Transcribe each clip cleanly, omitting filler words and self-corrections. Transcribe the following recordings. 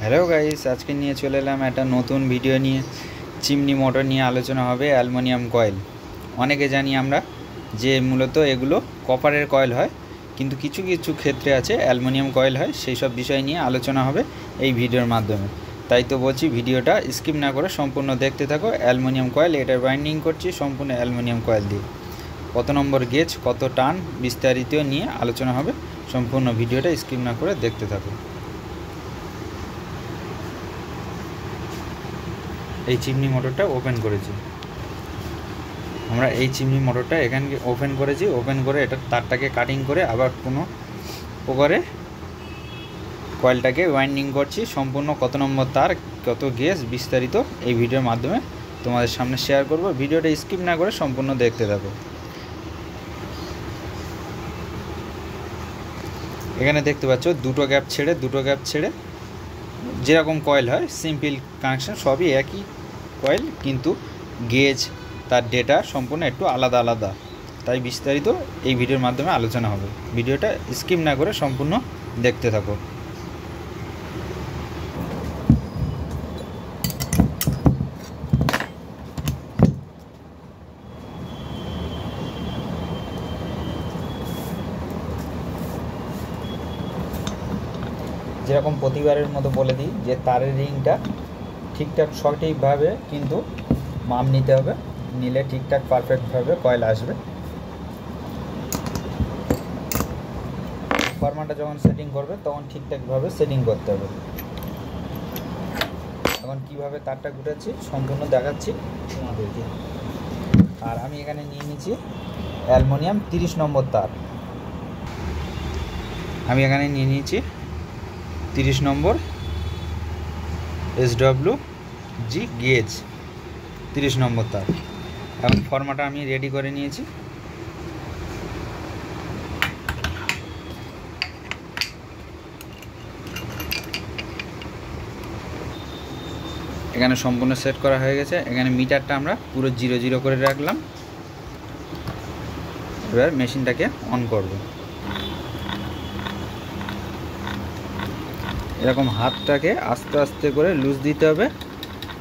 Hello guys, আজকে নিয়ে চলে এলাম একটা নতুন ভিডিও নিয়ে। চিমনি মোটর নিয়ে আলোচনা হবে। অ্যালুমিনিয়াম কয়েল অনেকে জানি আমরা যে মূলত এগুলো কপারের কয়েল হয়, কিন্তু কিছু কিছু ক্ষেত্রে আছে অ্যালুমিনিয়াম কয়েল হয়। সেই সব বিষয় নিয়ে আলোচনা হবে এই ভিডিওর মাধ্যমে। তাই তো বলছি, ভিডিওটা স্কিপ না করে সম্পূর্ণ দেখতে থাকো। অ্যালুমিনিয়াম কয়েল, এটার বাইন্ডিং করছি সম্পূর্ণ অ্যালুমিনিয়াম কয়েল দিয়ে। কত নম্বর গেজ, কত টান, বিস্তারিত নিয়ে আলোচনা হবে। সম্পূর্ণ ভিডিওটা স্কিপ না করে দেখতে থাকো। এই চিমনি মোটরটা ওপেন করেছি আমরা। এই চিমনি মোটরটা এখানে ওপেন করেছি। ওপেন করে এটা তারটাকে কাটিং করে আবার কোনো প্রকারে কয়েলটাকে ওয়াইন্ডিং করছি। সম্পূর্ণ কত নম্বর তার, কত গেজ, বিস্তারিত এই ভিডিওর মাধ্যমে তোমাদের সামনে শেয়ার করব। ভিডিওটা স্কিপ না করে সম্পূর্ণ দেখতে থাকো। এখানে দেখতে পাচ্ছ দুটো গ্যাপ ছেড়ে যেরকম কয়েল হয় সিম্পল কানেকশন, সবই একই কয়েল, কিন্তু গেজ, তার ডেটা সম্পূর্ণ একটু আলাদা আলাদা। তাই বিস্তারিত এই ভিডিওর মাধ্যমে আলোচনা হবে। ভিডিওটা স্কিপ না করে সম্পূর্ণ দেখতে থাকো। যেরকম প্রতিবারের মতো বলে দিই যে তারের রিংটা ঠিকঠাক সঠিকভাবে কিন্তু মাপ নিতে হবে, নিলে ঠিকঠাক পারফেক্টভাবে কয়েল আসবে। ফরম্যাটটা যখন সেটিং করবে তখন ঠিকঠাকভাবে সেটিং করতে হবে। এখন কিভাবে তারটা গুটাচ্ছি সম্পূর্ণ দেখাচ্ছি তোমাদেরকে। আর আমি এখানে নিয়ে নিচ্ছি অ্যালুমিনিয়াম 30 নম্বর তার। আমি এখানে নিয়ে নিয়েছি 30 নম্বর SWG গেজ 30 নম্বর তার। এখন ফরম্যাটটা আমি রেডি করে নিয়েছি। এখানে সম্পূর্ণ সেট করা হয়ে গেছে। এখানে মিটারটা আমরা পুরো 0 করে রাখলাম। এবার মেশিনটাকে অন করব। এরকম হাতটাকে আস্তে আস্তে করে লুজ দিতে হবে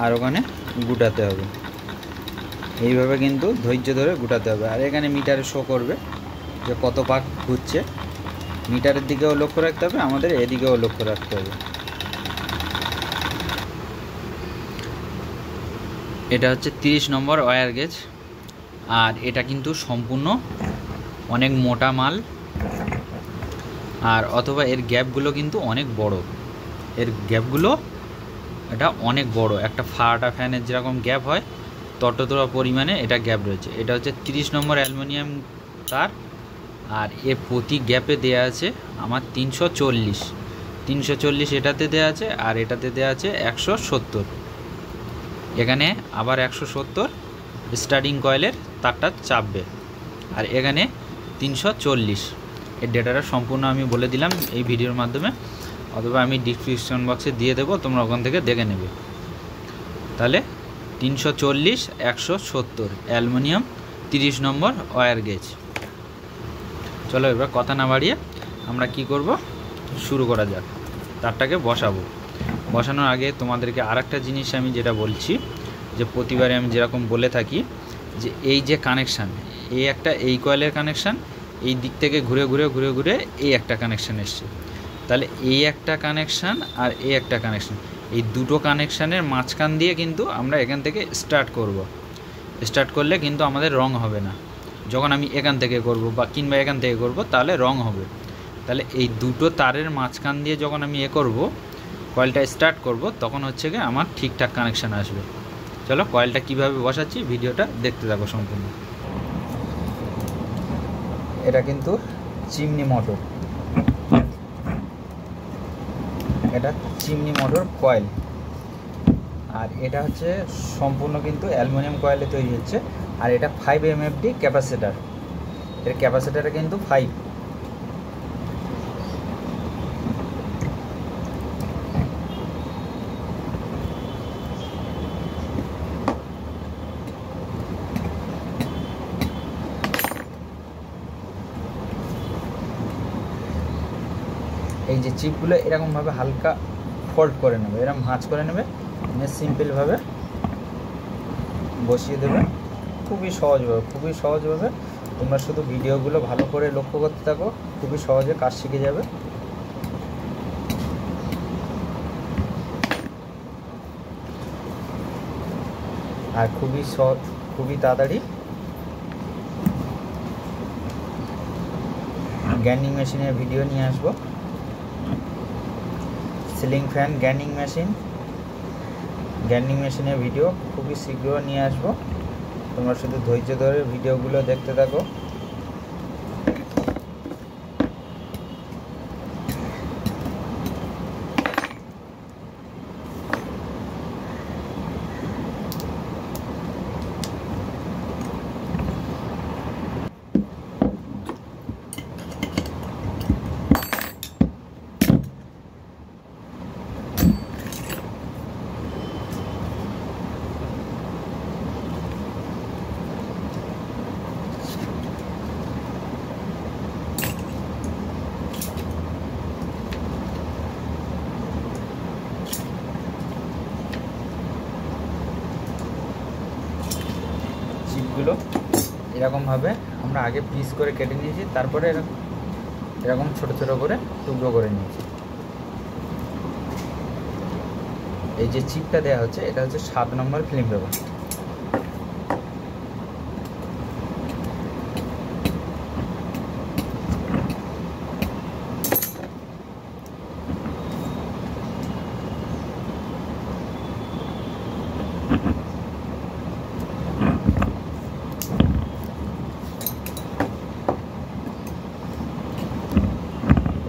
আর ওখানে গুটাতে হবে। এইভাবে কিন্তু ধৈর্য ধরে গুটাতে হবে। আর এখানে মিটারে শো করবে যে কত পাক ঘুরছে। মিটারের দিকেও লক্ষ্য রাখতে হবে, আমাদের এদিকেও লক্ষ্য রাখতে হবে। এটা হচ্ছে 30 নম্বর ওয়্যার গেজ। আর এটা কিন্তু সম্পূর্ণ অনেক মোটা মাল, আর অথবা এর গ্যাপগুলো কিন্তু অনেক বড়। এর গ্যাপগুলো এটা অনেক বড়। একটা ফাটা ফ্যানের যেরকম গ্যাপ হয় ততটা পরিমাণে এটা গ্যাপ রয়েছে। এটা হচ্ছে 30 নম্বর অ্যালুমিনিয়াম তার। আর এর প্রতি গ্যাপে দেয়া আছে আমার 340 এটাতে দেয়া আছে, আর এটাতে দেয়া আছে 170। এখানে আবার 170 স্টার্টিং কয়েলের তারটা চাপবে। আর এখানে 340। এর ডেটাটা সম্পূর্ণ আমি বলে দিলাম এই ভিডিওর মাধ্যমে, অথবা আমি ডিসক্রিপশন বক্সে দিয়ে দেবো, তোমরা ওখান থেকে দেখে নেবে। তাহলে 340 170 অ্যালুমিনিয়াম 30 নম্বর ওয়্যার গেজ। চলো এবার কথা না বাড়িয়ে আমরা কি করব, শুরু করা যাক। তারটাকে বসানোর আগে তোমাদেরকে আরেকটা জিনিস আমি যেটা বলছি, যে প্রতিবারে আমি যেরকম বলে থাকি যে এই যে কানেকশান, এই কয়েলের কানেকশান এই দিক থেকে ঘুরে এই একটা কানেকশান এসছে। তাহলে এই একটা কানেকশান আর এই একটা কানেকশান, এই দুটো কানেকশানের মাঝখান দিয়ে কিন্তু আমরা এখান থেকে স্টার্ট করলে কিন্তু আমাদের রং হবে না। যখন আমি এখান থেকে করব বা কিংবা এখান থেকে করব তাহলে রং হবে। তাহলে এই দুটো তারের মাঝখান দিয়ে যখন আমি করব, কয়েলটা স্টার্ট করব, তখন হচ্ছে গিয়ে আমার ঠিকঠাক কানেকশান আসবে। চলো কয়েলটা কিভাবে বসাচ্ছি ভিডিওটা দেখতে থাকো সম্পূর্ণ। এটা কিন্তু চিমনি মোটর, এটা চিমনি মোটর কয়েল। আর এটা হচ্ছে সম্পূর্ণ কিন্তু অ্যালুমিনিয়াম কয়েলে তৈরি হচ্ছে। আর এটা 5 MFD ক্যাপাসিটার। এর ক্যাপাসিটারটা কিন্তু 5। এই যে চিপগুলো এরকমভাবে হালকা ফোল্ড করে নেবে, এরকম ভাঁজ করে নেবে, সিম্পলভাবে বসিয়ে দেবে। খুবই সহজভাবে তোমরা শুধু ভিডিওগুলো ভালো করে লক্ষ্য করতে থাকো, খুবই সহজে কাজ শিখে যাবে। আর খুবই তাড়াতাড়ি গ্যান্ডিং মেশিনের ভিডিও নিয়ে আসবো। সিলিং ফ্যান গ্যান্ডিং মেশিনের ভিডিও খুবই শীঘ্র নিয়ে আসবো। তোমরা শুধু ধৈর্য ধরে ভিডিওগুলো দেখতে থাকো। চিপগুলো এরকমভাবে আমরা আগে পিস করে কেটে নিয়েছি, তারপরে এরকম ছোট ছোট করে টুকরো করে নিয়েছি। এই যে চিপটা দেওয়া হচ্ছে এটা হচ্ছে 7 নম্বর ফিল্ম পেপার।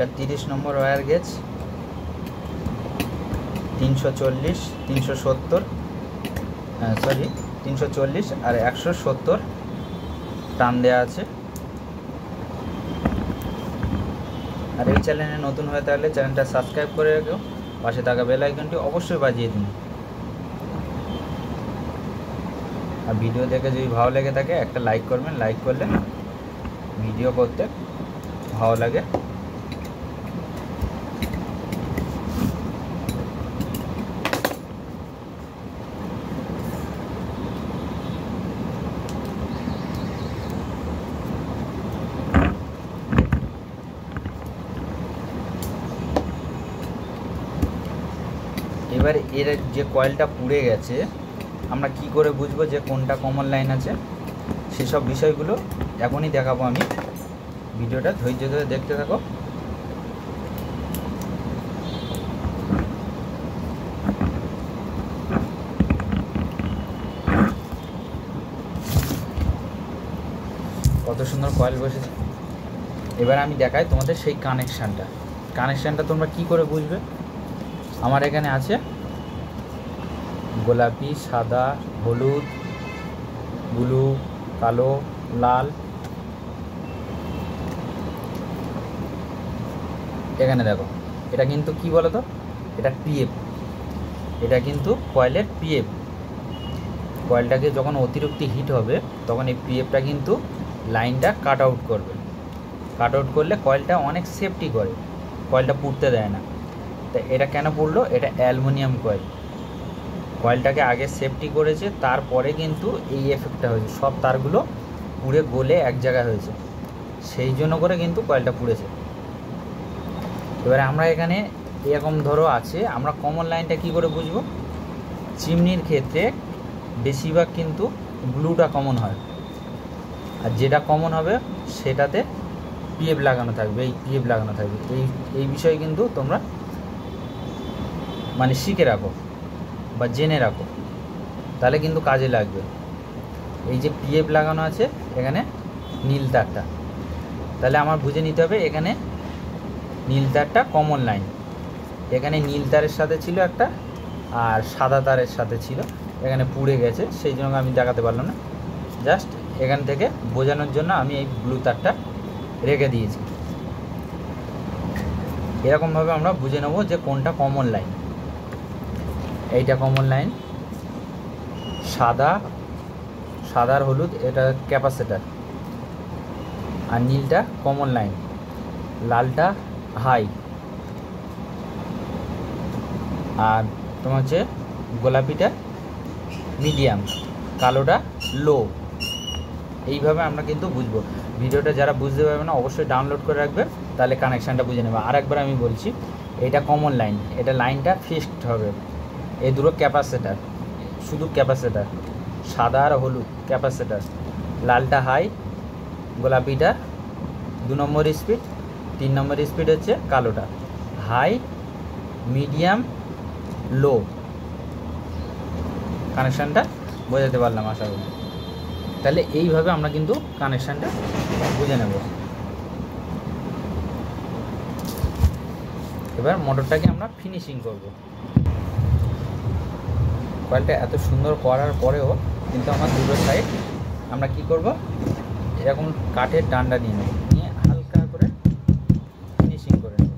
এটা 30 নম্বর ওয়্যার গেজ, 340, 340 আর 170 টান দেওয়া আছে। আর এই চ্যানেলে নতুন হয়ে থাকলে চ্যানেলটা সাবস্ক্রাইব করে রেখো, পাশে থাকা বেল আইকনটি অবশ্যই বাজিয়ে দিন। আর ভিডিও দেখে যদি ভালো লেগে থাকে একটা লাইক করবেন, লাইক করলে ভিডিও করতে ভালো লাগে। এবার এর যে কয়েলটা পুড়ে গেছে আমরা কি করে বুঝবো যে কোনটা কমন লাইন আছে, সেসব বিষয়গুলো এখনই দেখাবো আমি। ভিডিওটা ধৈর্য ধরে দেখতে থাকো। কত সুন্দর কয়েল বসেছে। এবার আমি দেখাই তোমাদের সেই কানেকশানটা তোমরা কি করে বুঝবে। আমার এখানে আছে গোলাপি, সাদা, হলুদ, ব্লু, কালো, লাল। এখানে দেখো এটা কিন্তু কি বলো তো, এটা পিএফ, এটা কিন্তু কয়েলের পিএফ। কয়েলটাকে যখন অতিরিক্ত হিট হবে তখন এই পিএফটা কিন্তু লাইনটা কাট আউট করবে। কাট আউট করলে কয়েলটা অনেক সেফটি করে, কয়েলটা পুড়তে দেয় না। তা এটা কেন পুড়লো, এটা অ্যালুমিনিয়াম কয়েল। কয়েলটাকে আগে সেফটি করেছে, তারপরে কিন্তু এই এফেক্টটা হয়েছে, সব তারগুলো পুড়ে গলে এক জায়গায় হয়েছে, সেই জন্য করে কিন্তু কয়েলটা পুড়েছে। এবারে আমরা এখানে এরকম ধরো আছে, আমরা কমন লাইনটা কি করে বুঝবো। চিমনির ক্ষেত্রে বেশিরভাগ কিন্তু ব্লুটা কমন হয়, আর যেটা কমন হবে সেটাতে পিএফ লাগানো থাকবে, এই পিএফ লাগানো থাকবে। এই বিষয়ে কিন্তু তোমরা মানে শিখে রাখো বা জেনে রাখো, তাহলে কিন্তু কাজে লাগবে। এই যে পিএফ লাগানো আছে এখানে নীল তারটা, তাহলে আমার বুঝে নিতে হবে এখানে নীল তারটা কমন লাইন। এখানে নীল তারের সাথে ছিল একটা, আর সাদা তারের সাথে ছিল, এখানে পুড়ে গেছে, সেই জন্য আমি দেখাতে পারলাম না। জাস্ট এখান থেকে বোঝানোর জন্য আমি এই ব্লু তারটা রেখে দিয়েছি। এরকমভাবে আমরা বুঝে নেব যে কোনটা কমন লাইন। এইটা কমন লাইন, সাদার হলুদ এটা ক্যাপাসিটার, আর নীলটা কমন লাইন, লালটা হাই। আর তোমার হচ্ছে গোলাপিটা মিডিয়াম, কালোটা লো। এইভাবে আমরা কিন্তু বুঝবো। ভিডিওটা যারা বুঝতে পারবে না অবশ্যই ডাউনলোড করে রাখবে, তাহলে কানেকশানটা বুঝে নেবে। আর একবার আমি বলছি, এটা কমন লাইন, এটা লাইনটা ফিক্সড হবে। এই দুটো ক্যাপাসিটার, শুধু ক্যাপাসিটার, সাদা আর হলুদ ক্যাপাসিটার। লালটা হাই, গোলাপিটা 2 নম্বর স্পিড, 3 নম্বর স্পিড হচ্ছে কালোটা। হাই, মিডিয়াম, লো। কানেকশানটা বোঝাতে পারলাম আশা করি। তাহলে এইভাবে আমরা কিন্তু কানেকশানটা বুঝে নেব। এবার মোটরটাকে আমরা ফিনিশিং করব। কয়েলটা এত সুন্দর করার পরেও কিন্তু আমার দুটো সাইড আমরা কি করব, এরকম কাঠের ডান্ডা নিয়ে নেব, নিয়ে হালকা করে ফিনিশিং করে নেব।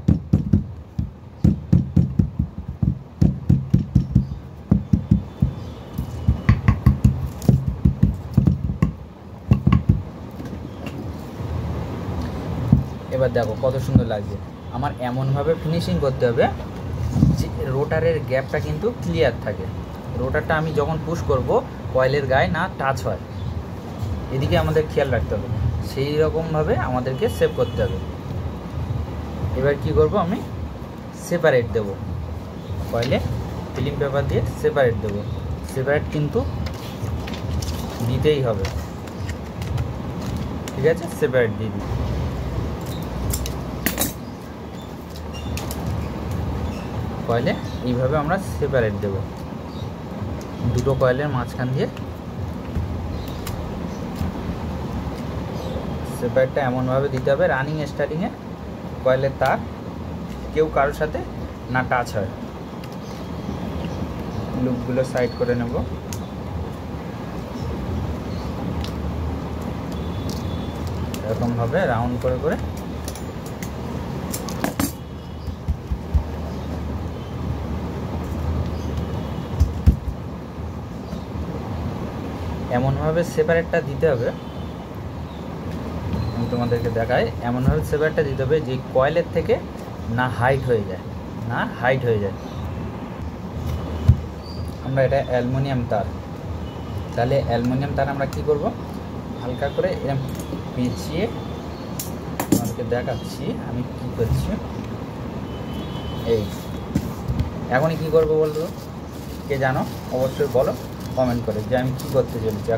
এবার দেখো কত সুন্দর লাগছে। আমার এমনভাবে ফিনিশিং করতে হবে যে রোটারের গ্যাপটা কিন্তু ক্লিয়ার থাকে। রোটারটা আমি যখন পুশ করব কয়েলের গায়ে না টাচ হয়, এদিকে আমাদের খেয়াল রাখতে হবে। সেই রকমভাবে আমাদেরকে সেভ করতে হবে। এবার কি করব, আমি সেপারেট দেব, কয়েলে ফিলিং পেপার দিয়ে সেপারেট দেব। সেপারেট কিন্তু দিতেই হবে, ঠিক আছে? সেপারেট দিয়ে দিই। কয়েলে এইভাবে আমরা সেপারেট দেব, দুটো কয়েলের মাঝখান দিয়ে সেপারেটটা এমনভাবে দিতে হবে রানিং স্টার্টিংয়ে কয়েলের তার কেউ কারোর সাথে না টাচ হয়। লুপগুলো সাইড করে নেব। এরকমভাবে রাউন্ড করে করে এমনভাবে সেপারেটটা দিতে হবে। আমি তোমাদেরকে দেখাই, এমনভাবে সেপারেটটা দিতে হবে যে কয়েলের থেকে না হাইট হয়ে যায়, না হাইট হয়ে যায়। আমরা এটা অ্যালুমিনিয়াম তার, তাহলে অ্যালুমিনিয়াম তার আমরা কি করব, হালকা করে এরকম পেঁচিয়ে তোমাদেরকে দেখাচ্ছি আমি কি করছি। এই এখনই কি করব বলবো, কে জানো অবশ্যই বলো কমেন্ট করে যে আমি কি করতে চলেছি।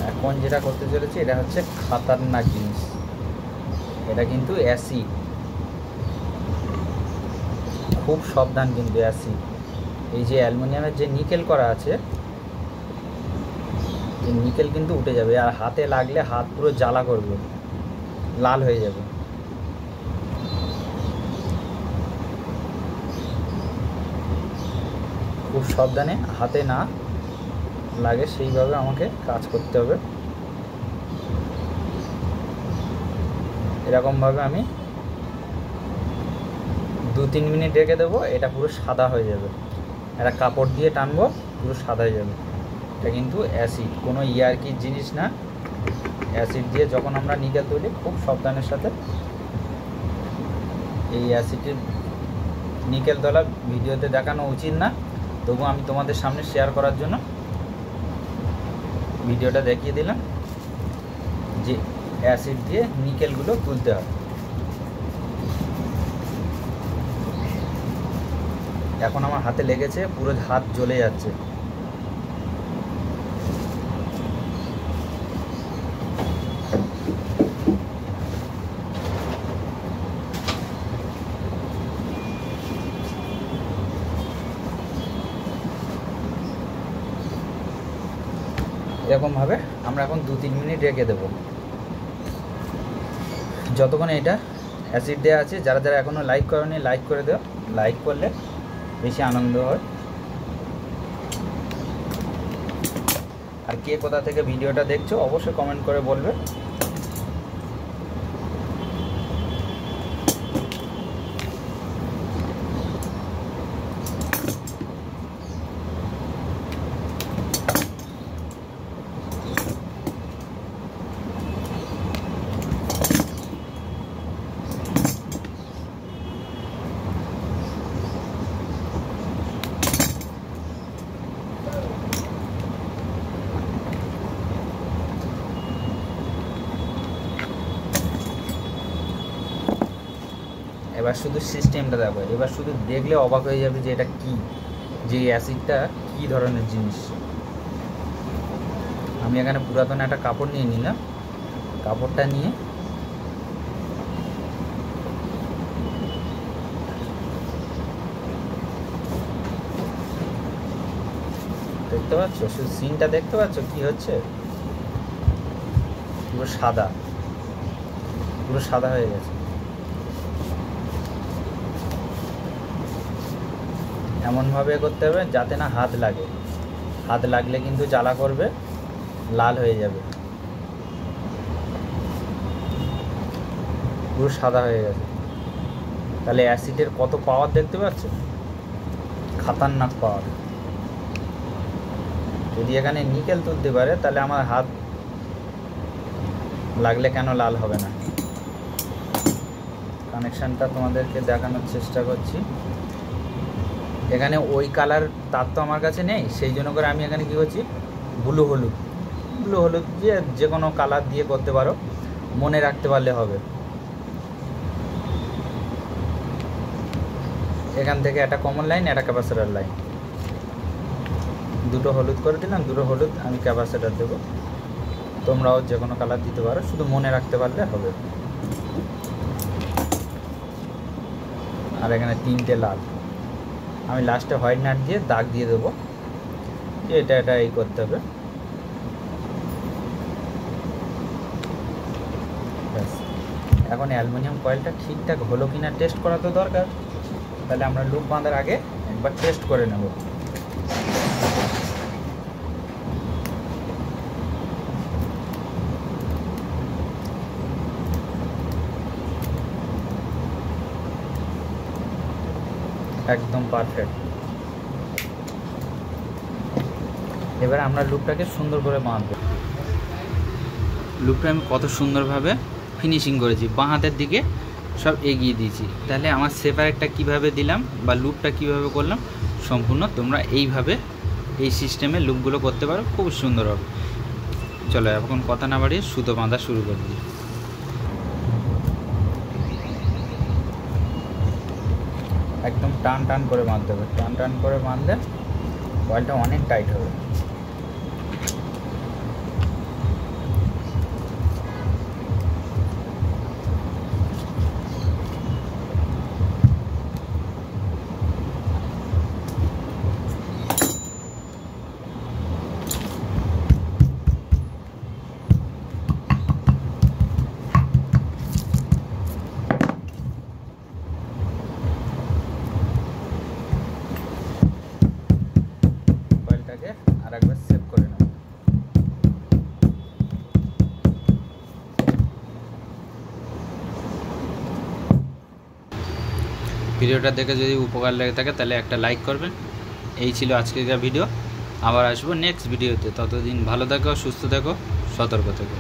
এখন যেটা করতে চলেছি এটা হচ্ছে খাতারনাক জিনিস। এটা কিন্তু অ্যাসিড, খুব সাবধান কিন্তু অ্যাসিড। এই যে অ্যালুমিনিয়ামের যে নিকেল করা আছে, এই নিকেল কিন্তু উঠে যাবে, আর হাতে লাগলে হাত পুরো জ্বালা করবে, লাল হয়ে যাবে। খুব সাবধানে, হাতে না লাগে সেইভাবে আমাকে কাজ করতে হবে। এরকমভাবে আমি 2-3 মিনিট রেখে দেবো, এটা পুরো সাদা হয়ে যাবে। একটা কাপড় দিয়ে টানবো, পুরো সাদা হয়ে যাবে। এটা কিন্তু অ্যাসিড, কোনো ইয়ারকির জিনিস না। অ্যাসিড দিয়ে যখন আমরা নিকেল তুলি খুব সাবধানের সাথে। এই অ্যাসিডের নিকেল তোলা ভিডিওতে দেখানো উচিত না, তবু আমি তোমাদের সামনে শেয়ার করার জন্য ভিডিওটা দেখিয়ে দিলাম যে অ্যাসিড দিয়ে নিকেলগুলো তুলতে হবে। এখন আমার হাতে লেগেছে, পুরো হাত জ্বলে যাচ্ছে। এরকমভাবে আমরা এখন 2-3 মিনিট রেখে দেবো, যতক্ষণ এটা অ্যাসিড দেওয়া আছে। যারা যারা এখনও লাইক করেনি লাইক করে দাও, লাইক করলে বেশি আনন্দ হয়। আর কে কোথা থেকে ভিডিওটা দেখছো অবশ্যই কমেন্ট করে বলবে। এবার শুধু সিস্টেমটা দেখো, এবার শুধু দেখলে অবাক হয়ে যাবে যে এটা কি, যে অ্যাসিডটা কী ধরনের জিনিস। আমি এখানে পুরাতন একটা কাপড় নিয়ে নিলাম, কাপড়টা নিয়ে দেখতে পাচ্ছ, শুধু সিনটা দেখতে পাচ্ছ কি হচ্ছে, পুরো সাদা, পুরো সাদা হয়ে গেছে। এমনভাবে করতে হবে যাতে না হাত লাগে, হাত লাগলে কিন্তু জ্বালা করবে, লাল হয়ে যাবে, পুরো সাদা হয়ে গেছে। তাহলে অ্যাসিডের কত পাওয়ার দেখতে পাচ্ছ, খাতারনাক পাওয়ার। যদি এখানে নিকেল তুলতে পারে তাহলে আমার হাত লাগলে কেন লাল হবে না। কানেকশানটা তোমাদেরকে দেখানোর চেষ্টা করছি। এখানে ওই কালার তার তো আমার কাছে নেই, সেই জন্য করে আমি এখানে কী করছি, ব্লু হলুদ যে কোনো কালার দিয়ে করতে পারো, মনে রাখতে পারলে হবে। এখান থেকে একটা কমন লাইন, একটা ক্যাপাসিটর লাইন, দুটো হলুদ করে দিলাম, দুটো হলুদ আমি ক্যাপাসিটর দেবো। তোমরাও যে কোনো কালার দিতে পারো, শুধু মনে রাখতে পারলে হবে। আর এখানে 3টে লাল, আমি লাস্টে হোয়াইট নাট দিয়ে দাগ দিয়ে দেবো যে এটা এই করতে হবে। ব্যাস, এখন অ্যালুমিনিয়াম কয়েলটা ঠিকঠাক হলো কিনা টেস্ট করা তো দরকার, তাহলে আমরা লুপ বাঁধার আগে একবার টেস্ট করে নেব। একদম পারফেক্ট। এবার আমরা লুপটাকে সুন্দর করে বাঁধবো। লুপটা আমি কত সুন্দরভাবে ফিনিশিং করেছি, বাঁ হাতের দিকে সব এগিয়ে দিয়েছি। তাহলে আমার সেপারেটটা কিভাবে দিলাম বা লুপটা কিভাবে করলাম, সম্পূর্ণ তোমরা এইভাবে এই সিস্টেমে লুপগুলো করতে পারো, খুব সুন্দর হবে। চলো এখন কথা না বাড়িয়ে সুতো বাঁধা শুরু করে দিই। একদম টান টান করে বাঁধতে হবে, টান টান করে বাঁধলে কয়েলটা অনেক টাইট হবে। আর একবার সেভ করে নেব। ভিডিওটা দেখে যদি উপকার লেগে থাকে তাহলে একটা লাইক করবেন। এই ছিল আজকের ভিডিও, আবার আসবো নেক্সট ভিডিওতে। ততদিন ভালো থাকো, সুস্থ থাকো, সতর্ক থেকো।